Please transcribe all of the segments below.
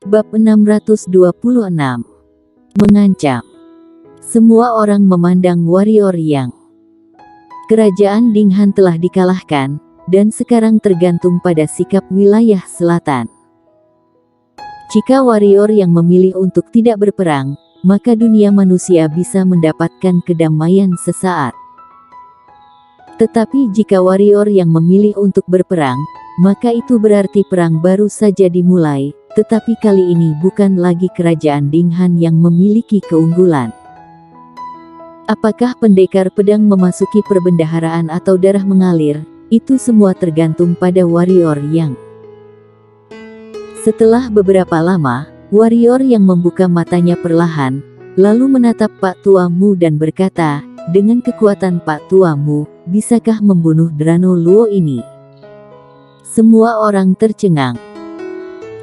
Bab 626. Mengancam. Semua orang memandang warrior Yang. Kerajaan Dinghan telah dikalahkan, dan sekarang tergantung pada sikap wilayah selatan. Jika warrior yang memilih untuk tidak berperang, maka dunia manusia bisa mendapatkan kedamaian sesaat. Tetapi jika warrior yang memilih untuk berperang, maka itu berarti perang baru saja dimulai, tetapi kali ini bukan lagi kerajaan Dinghan yang memiliki keunggulan. Apakah pendekar pedang memasuki perbendaharaan atau darah mengalir, itu semua tergantung pada warrior Yang. Setelah beberapa lama, warrior yang membuka matanya perlahan, lalu menatap Pak Tuamu dan berkata, "Dengan kekuatan Pak Tuamu, bisakah membunuh Drano Luo ini?" Semua orang tercengang.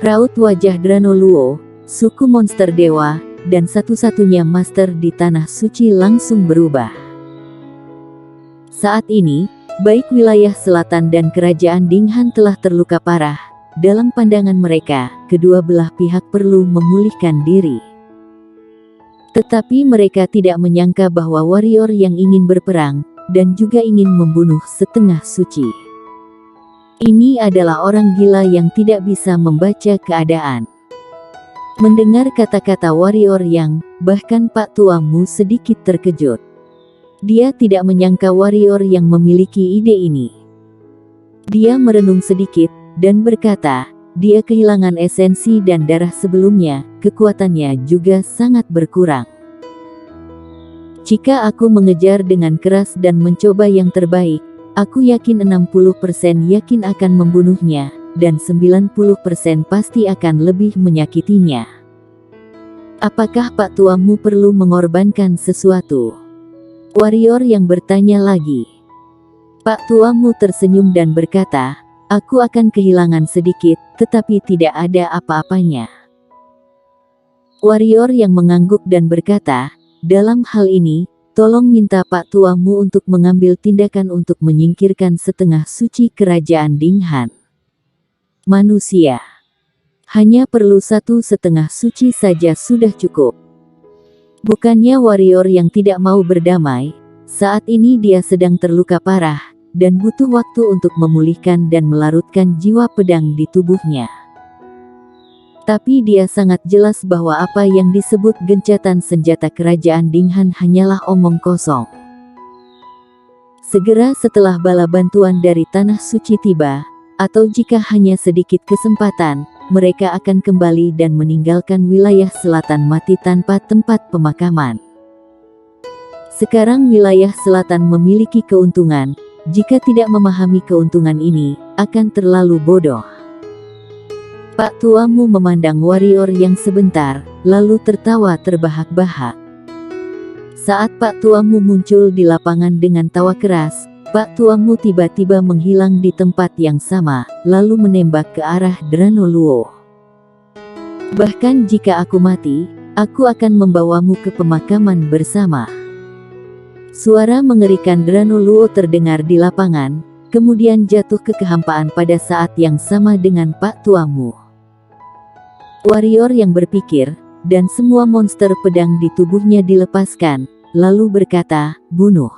Raut wajah Drano Luo, suku monster dewa, dan satu-satunya master di Tanah Suci langsung berubah. Saat ini, baik wilayah selatan dan kerajaan Dinghan telah terluka parah. Dalam pandangan mereka, kedua belah pihak perlu memulihkan diri. Tetapi mereka tidak menyangka bahwa warrior yang ingin berperang, dan juga ingin membunuh setengah suci. Ini adalah orang gila yang tidak bisa membaca keadaan. Mendengar kata-kata warrior Yang, bahkan Pak Tuamu sedikit terkejut. Dia tidak menyangka warrior yang memiliki ide ini. Dia merenung sedikit, dan berkata, dia kehilangan esensi dan darah sebelumnya, kekuatannya juga sangat berkurang. Jika aku mengejar dengan keras dan mencoba yang terbaik, aku yakin 60% yakin akan membunuhnya, dan 90% pasti akan lebih menyakitinya. Apakah Pak Tuamu perlu mengorbankan sesuatu? Warrior yang bertanya lagi. Pak Tuamu tersenyum dan berkata, aku akan kehilangan sedikit, tetapi tidak ada apa-apanya. Warrior yang mengangguk dan berkata, dalam hal ini, tolong minta Pak Tuamu untuk mengambil tindakan untuk menyingkirkan setengah suci kerajaan Dinghan. Manusia. Hanya perlu 1/2 suci saja sudah cukup. Bukannya warrior yang tidak mau berdamai, saat ini dia sedang terluka parah, dan butuh waktu untuk memulihkan dan melarutkan jiwa pedang di tubuhnya. Tapi dia sangat jelas bahwa apa yang disebut gencatan senjata kerajaan Dinghan hanyalah omong kosong. Segera setelah bala bantuan dari Tanah Suci tiba, atau jika hanya sedikit kesempatan, mereka akan kembali dan meninggalkan wilayah selatan mati tanpa tempat pemakaman. Sekarang wilayah selatan memiliki keuntungan, jika tidak memahami keuntungan ini, akan terlalu bodoh. Pak Tuamu memandang warrior yang sebentar, lalu tertawa terbahak-bahak. Saat Pak Tuamu muncul di lapangan dengan tawa keras, Pak Tuamu tiba-tiba menghilang di tempat yang sama, lalu menembak ke arah Drano Luo. Bahkan jika aku mati, aku akan membawamu ke pemakaman bersama. Suara mengerikan Drano Luo terdengar di lapangan, kemudian jatuh ke kehampaan pada saat yang sama dengan Pak Tuamu. Warrior yang berpikir, dan semua monster pedang di tubuhnya dilepaskan, lalu berkata, bunuh.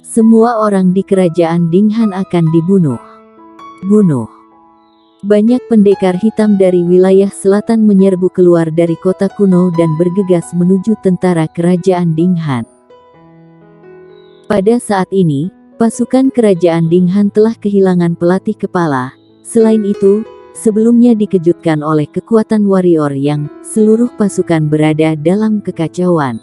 Semua orang di kerajaan Dinghan akan dibunuh. Bunuh. Banyak pendekar hitam dari wilayah selatan menyerbu keluar dari kota kuno dan bergegas menuju tentara kerajaan Dinghan. Pada saat ini, pasukan kerajaan Dinghan telah kehilangan pelatih kepala. Selain itu, sebelumnya dikejutkan oleh kekuatan warrior Yang, seluruh pasukan berada dalam kekacauan.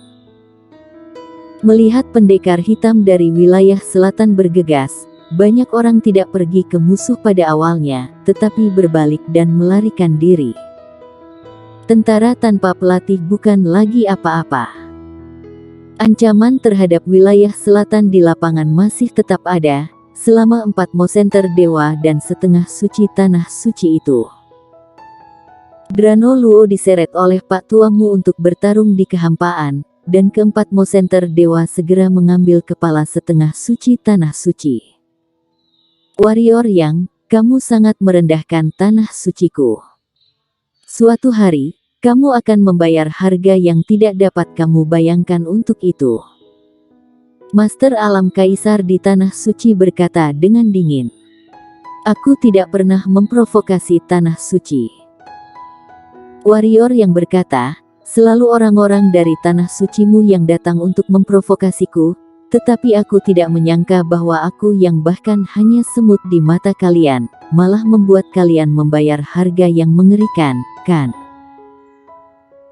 Melihat pendekar hitam dari wilayah selatan bergegas, banyak orang tidak pergi ke musuh pada awalnya, tetapi berbalik dan melarikan diri. Tentara tanpa pelatih bukan lagi apa-apa. Ancaman terhadap wilayah selatan di lapangan masih tetap ada, selama 4 monster dewa dan setengah suci Tanah Suci itu. Drano Luo diseret oleh Pak Tuamu untuk bertarung di kehampaan, dan keempat monster dewa segera mengambil kepala setengah suci Tanah Suci. Warrior Yang, kamu sangat merendahkan Tanah Suciku. Suatu hari, kamu akan membayar harga yang tidak dapat kamu bayangkan untuk itu. Master Alam Kaisar di Tanah Suci berkata dengan dingin. Aku tidak pernah memprovokasi Tanah Suci. Warrior yang berkata, selalu orang-orang dari Tanah Sucimu yang datang untuk memprovokasiku, tetapi aku tidak menyangka bahwa aku yang bahkan hanya semut di mata kalian, malah membuat kalian membayar harga yang mengerikan, kan?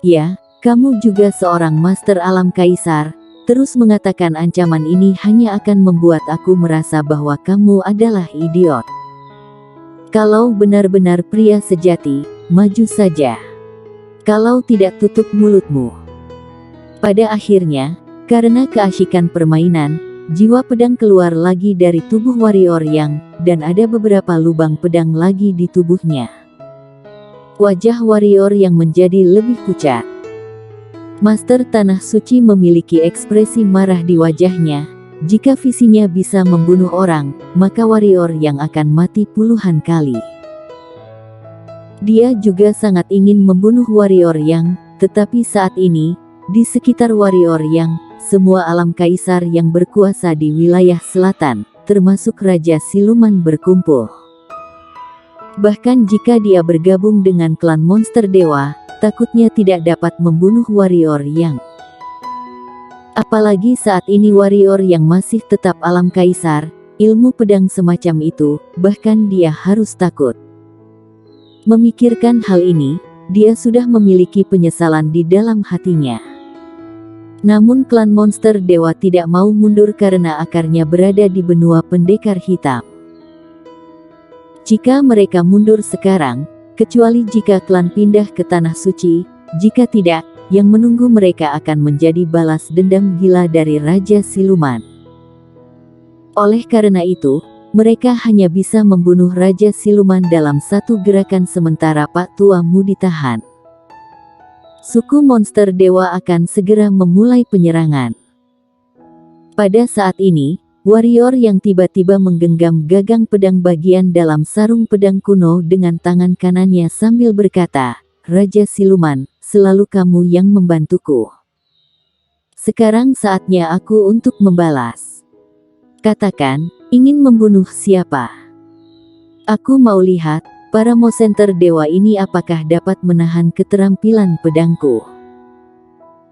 Ya, kamu juga seorang Master Alam Kaisar, terus mengatakan ancaman ini hanya akan membuat aku merasa bahwa kamu adalah idiot. Kalau benar-benar pria sejati, maju saja. Kalau tidak, tutup mulutmu. Pada akhirnya, karena keasyikan permainan, jiwa pedang keluar lagi dari tubuh warrior yang, dan ada beberapa lubang pedang lagi di tubuhnya. Wajah warrior yang menjadi lebih pucat. Master Tanah Suci memiliki ekspresi marah di wajahnya. Jika visinya bisa membunuh orang, maka warrior yang akan mati puluhan kali. Dia juga sangat ingin membunuh warrior yang, tetapi saat ini, di sekitar warrior yang, semua alam kaisar yang berkuasa di wilayah selatan, termasuk Raja Siluman berkumpul. Bahkan jika dia bergabung dengan klan monster dewa, takutnya tidak dapat membunuh warrior yang. Apalagi saat ini warrior yang masih tetap alam kaisar, ilmu pedang semacam itu, bahkan dia harus takut. Memikirkan hal ini, dia sudah memiliki penyesalan di dalam hatinya. Namun klan monster dewa tidak mau mundur karena akarnya berada di benua pendekar hitam. Jika mereka mundur sekarang, kecuali jika klan pindah ke Tanah Suci, jika tidak, yang menunggu mereka akan menjadi balas dendam gila dari Raja Siluman. Oleh karena itu, mereka hanya bisa membunuh Raja Siluman dalam satu gerakan sementara Pak Tuamu ditahan. Suku monster dewa akan segera memulai penyerangan. Pada saat ini, warrior yang tiba-tiba menggenggam gagang pedang bagian dalam sarung pedang kuno dengan tangan kanannya sambil berkata, Raja Siluman, selalu kamu yang membantuku. Sekarang saatnya aku untuk membalas. Katakan, ingin membunuh siapa? Aku mau lihat, para monster dewa ini apakah dapat menahan keterampilan pedangku.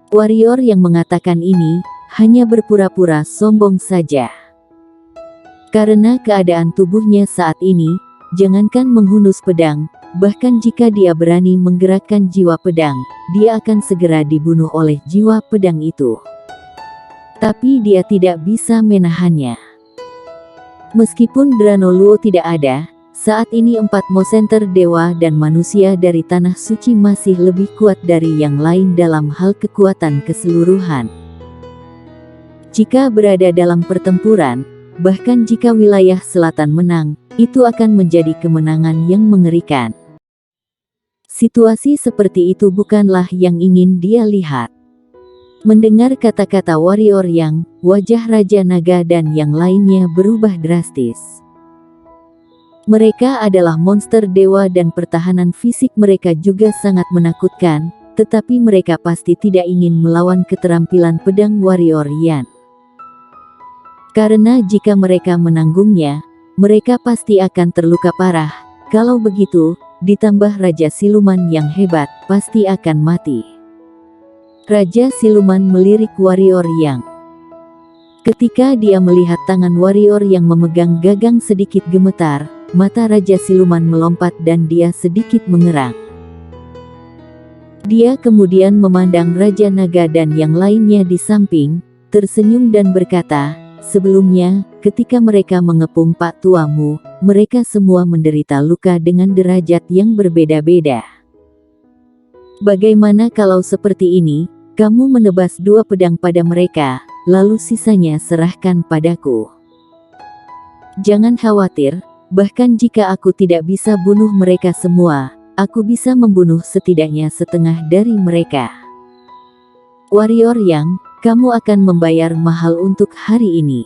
Warrior yang mengatakan ini, hanya berpura-pura sombong saja. Karena keadaan tubuhnya saat ini, jangankan menghunus pedang, bahkan jika dia berani menggerakkan jiwa pedang, dia akan segera dibunuh oleh jiwa pedang itu. Tapi dia tidak bisa menahannya. Meskipun Dranoluo tidak ada, saat ini 4 monster dewa dan manusia dari Tanah Suci masih lebih kuat dari yang lain dalam hal kekuatan keseluruhan. Jika berada dalam pertempuran, bahkan jika wilayah selatan menang, itu akan menjadi kemenangan yang mengerikan. Situasi seperti itu bukanlah yang ingin dia lihat. Mendengar kata-kata warrior yang, wajah Raja Naga dan yang lainnya berubah drastis. Mereka adalah monster dewa dan pertahanan fisik mereka juga sangat menakutkan, tetapi mereka pasti tidak ingin melawan keterampilan pedang warrior Yan. Karena jika mereka menanggungnya, mereka pasti akan terluka parah. Kalau begitu, ditambah Raja Siluman yang hebat, pasti akan mati. Raja Siluman melirik warrior yang. Ketika dia melihat tangan warrior yang memegang gagang sedikit gemetar, mata Raja Siluman melompat dan dia sedikit mengerang. Dia kemudian memandang Raja Naga dan yang lainnya di samping, tersenyum dan berkata, sebelumnya, ketika mereka mengepung Pak Tuamu, mereka semua menderita luka dengan derajat yang berbeda-beda. Bagaimana kalau seperti ini, kamu menebas 2 pedang pada mereka, lalu sisanya serahkan padaku. Jangan khawatir, bahkan jika aku tidak bisa bunuh mereka semua, aku bisa membunuh setidaknya setengah dari mereka. Warrior yang, kamu akan membayar mahal untuk hari ini.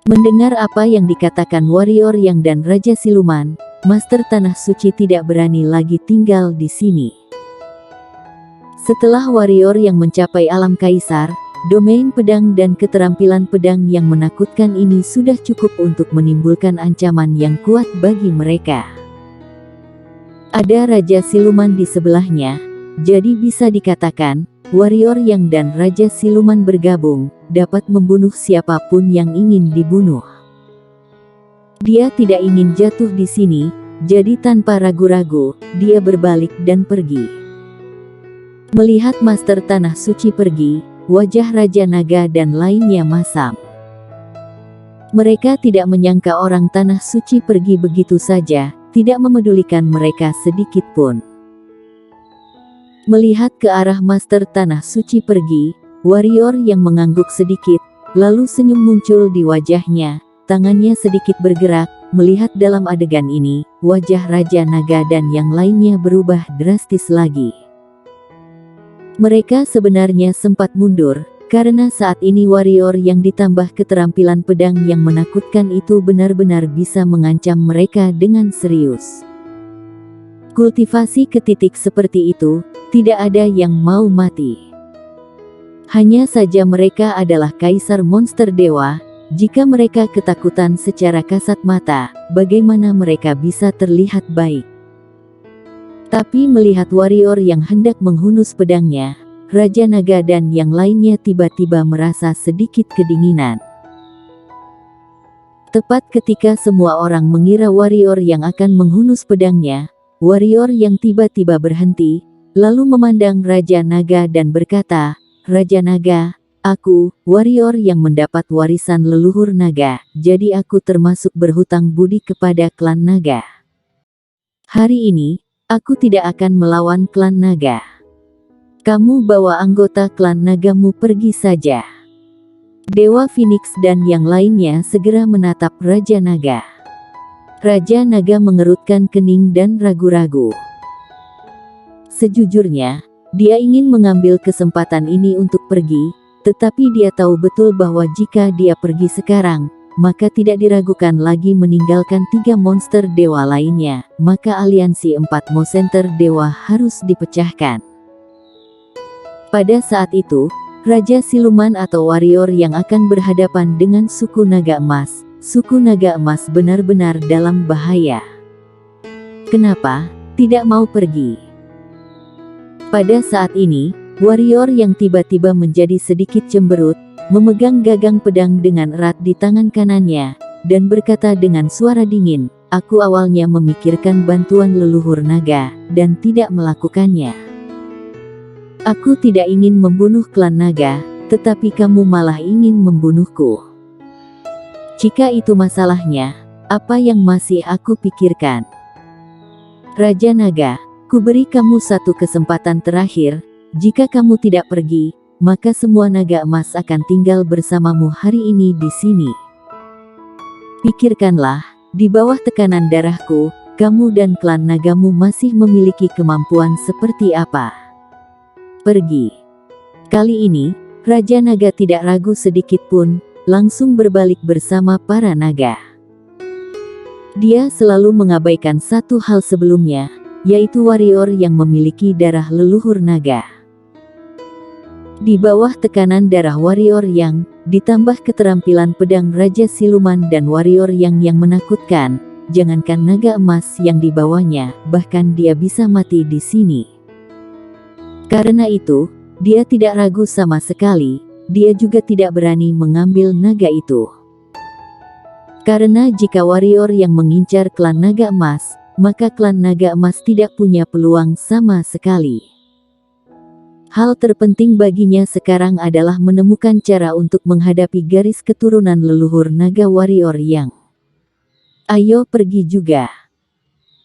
Mendengar apa yang dikatakan warrior yang dan Raja Siluman, Master Tanah Suci tidak berani lagi tinggal di sini. Setelah warrior yang mencapai alam kaisar, domain pedang dan keterampilan pedang yang menakutkan ini sudah cukup untuk menimbulkan ancaman yang kuat bagi mereka. Ada Raja Siluman di sebelahnya, jadi bisa dikatakan, warrior yang dan Raja Siluman bergabung, dapat membunuh siapapun yang ingin dibunuh. Dia tidak ingin jatuh di sini, jadi tanpa ragu-ragu, dia berbalik dan pergi. Melihat Master Tanah Suci pergi, wajah Raja Naga dan lainnya masam. Mereka tidak menyangka orang Tanah Suci pergi begitu saja, tidak memedulikan mereka sedikit pun. Melihat ke arah Master Tanah Suci pergi, warrior yang mengangguk sedikit, lalu senyum muncul di wajahnya, tangannya sedikit bergerak. Melihat dalam adegan ini, wajah Raja Naga dan yang lainnya berubah drastis lagi. Mereka sebenarnya sempat mundur, karena saat ini warrior yang ditambah keterampilan pedang yang menakutkan itu benar-benar bisa mengancam mereka dengan serius. Kultivasi ke titik seperti itu, tidak ada yang mau mati. Hanya saja mereka adalah kaisar monster dewa. Jika mereka ketakutan secara kasat mata, bagaimana mereka bisa terlihat baik? Tapi melihat warrior yang hendak menghunus pedangnya, Raja Naga dan yang lainnya tiba-tiba merasa sedikit kedinginan. Tepat ketika semua orang mengira warrior yang akan menghunus pedangnya, warrior yang tiba-tiba berhenti, lalu memandang Raja Naga dan berkata, "Raja Naga, aku, warrior yang mendapat warisan leluhur naga, jadi aku termasuk berhutang budi kepada klan naga. Hari ini, aku tidak akan melawan klan naga. Kamu bawa anggota klan nagamu pergi saja." Dewa Phoenix dan yang lainnya segera menatap Raja Naga. Raja Naga mengerutkan kening dan ragu-ragu. Sejujurnya, dia ingin mengambil kesempatan ini untuk pergi, tetapi dia tahu betul bahwa jika dia pergi sekarang, maka tidak diragukan lagi meninggalkan 3 monster dewa lainnya, maka aliansi 4 monster dewa harus dipecahkan. Pada saat itu, Raja Siluman atau warrior yang akan berhadapan dengan suku Naga Emas, suku Naga Emas benar-benar dalam bahaya. Kenapa tidak mau pergi? Pada saat ini, warrior yang tiba-tiba menjadi sedikit cemberut, memegang gagang pedang dengan erat di tangan kanannya, dan berkata dengan suara dingin, "Aku awalnya memikirkan bantuan leluhur naga, dan tidak melakukannya. Aku tidak ingin membunuh klan naga, tetapi kamu malah ingin membunuhku. Jika itu masalahnya, apa yang masih aku pikirkan? Raja Naga, kuberi kamu satu kesempatan terakhir. Jika kamu tidak pergi, maka semua naga emas akan tinggal bersamamu hari ini di sini. Pikirkanlah, di bawah tekanan darahku, kamu dan klan nagamu masih memiliki kemampuan seperti apa. Pergi." Kali ini, Raja Naga tidak ragu sedikit pun, langsung berbalik bersama para naga. Dia selalu mengabaikan satu hal sebelumnya, yaitu warrior yang memiliki darah leluhur naga. Di bawah tekanan darah warrior yang, ditambah keterampilan pedang Raja Siluman dan warrior yang menakutkan, jangankan naga emas yang dibawanya, bahkan dia bisa mati di sini. Karena itu, dia tidak ragu sama sekali, dia juga tidak berani mengambil naga itu. Karena jika warrior yang mengincar klan naga emas, maka klan naga emas tidak punya peluang sama sekali. Hal terpenting baginya sekarang adalah menemukan cara untuk menghadapi garis keturunan leluhur naga warrior yang. "Ayo pergi juga."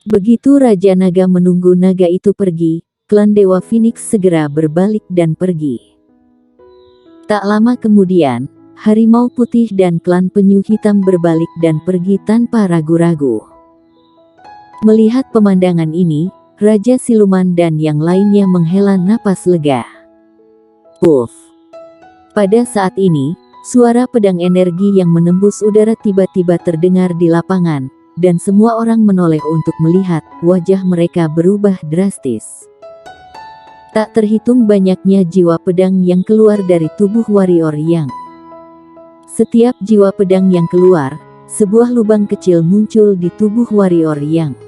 Begitu Raja Naga menunggu naga itu pergi, klan Dewa Phoenix segera berbalik dan pergi. Tak lama kemudian, Harimau Putih dan klan Penyu Hitam berbalik dan pergi tanpa ragu-ragu. Melihat pemandangan ini, Raja Siluman dan yang lainnya menghela napas lega. Puff. Pada saat ini, suara pedang energi yang menembus udara tiba-tiba terdengar di lapangan, dan semua orang menoleh untuk melihat. Wajah mereka berubah drastis. Tak terhitung banyaknya jiwa pedang yang keluar dari tubuh warrior Yang. Setiap jiwa pedang yang keluar, sebuah lubang kecil muncul di tubuh warrior Yang.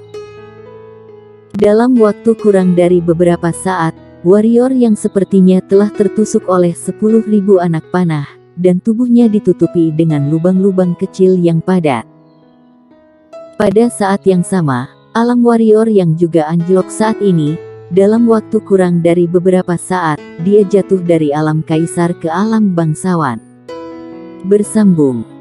Dalam waktu kurang dari beberapa saat, warrior Yang sepertinya telah tertusuk oleh 10.000 anak panah, dan tubuhnya ditutupi dengan lubang-lubang kecil yang padat. Pada saat yang sama, alam warrior Yang juga anjlok saat ini. Dalam waktu kurang dari beberapa saat, dia jatuh dari alam kaisar ke alam bangsawan. Bersambung.